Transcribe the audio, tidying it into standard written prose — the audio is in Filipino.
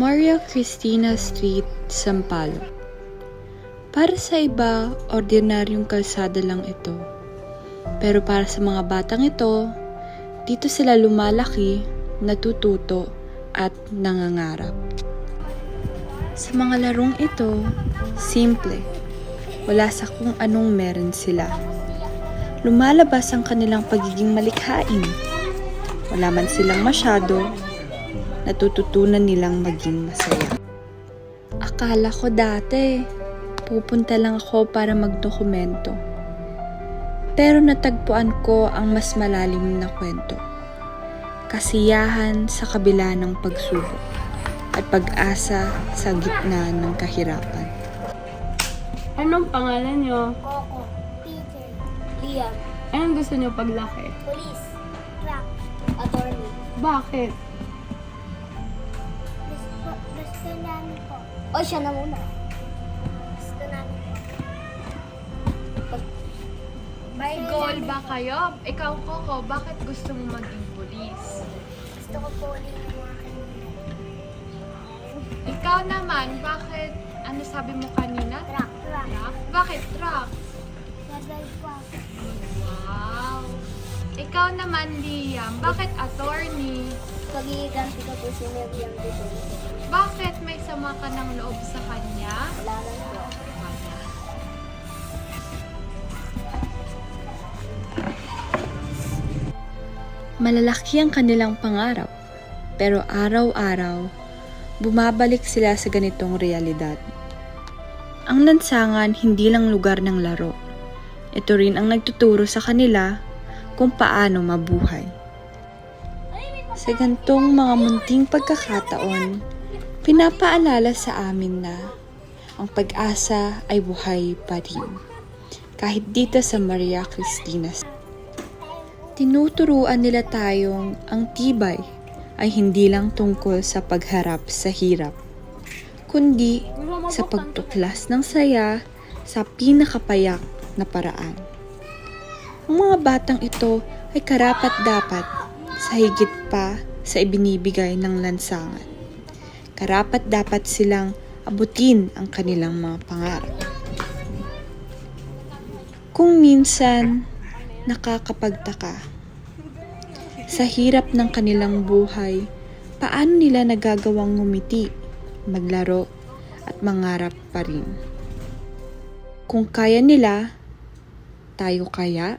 Maria Cristina Street, Sampaloc. Para sa iba, ordinaryong kalsada lang ito. Pero para sa mga batang ito, dito sila lumalaki, natututo, at nangangarap. Sa mga larong ito, simple, wala sa kung anong meron sila. Lumalabas ang kanilang pagiging malikhain. Wala man silang masyado, natututunan nilang maging masaya. Akala ko dati, pupunta lang ako para magdokumento. Pero natagpuan ko ang mas malalim na kwento. Kasiyahan sa kabila ng pagsubok at pag-asa sa gitna ng kahirapan. Anong pangalan nyo? Coco, Peter, Liam, Anong gusto nyo paglaki? Police, Crack, Attorney. Bakit? Gusto namin po. O, siya na muna. Gusto namin po. May goal ba kayo? Ikaw, Coco, bakit gusto mo maging pulis? Gusto ko po ulit yung mga kanina. Ikaw naman, bakit, ano sabi mo kanina? Crack. Truck? Bakit truck? Gagay po ako. Wow! Ikaw naman, Liam, bakit attorney? Pagiganti ko po si Miriam dito. Bakit may sama ka ng loob sa kanya? Wala lang po. Malalaki ang kanilang pangarap, pero araw-araw, bumabalik sila sa ganitong realidad. Ang lansangan hindi lang lugar ng laro. Ito rin ang nagtuturo sa kanila kung paano mabuhay. Sa gantong mga munting pagkakataon, pinapaalala sa amin na ang pag-asa ay buhay pa rin. Kahit dito sa Maria Cristina. Tinuturuan nila tayong ang tibay ay hindi lang tungkol sa pagharap sa hirap, kundi sa pagtuklas ng saya sa pinakapayak na paraan. Ang mga batang ito ay karapat-dapat sa higit pa sa ibinibigay ng lansangan. Karapat-dapat silang abutin ang kanilang mga pangarap. Kung minsan, nakakapagtaka. Sa hirap ng kanilang buhay, paano nila nagagawang ngumiti, maglaro, at mangarap pa rin? Kung kaya nila, tayo kaya?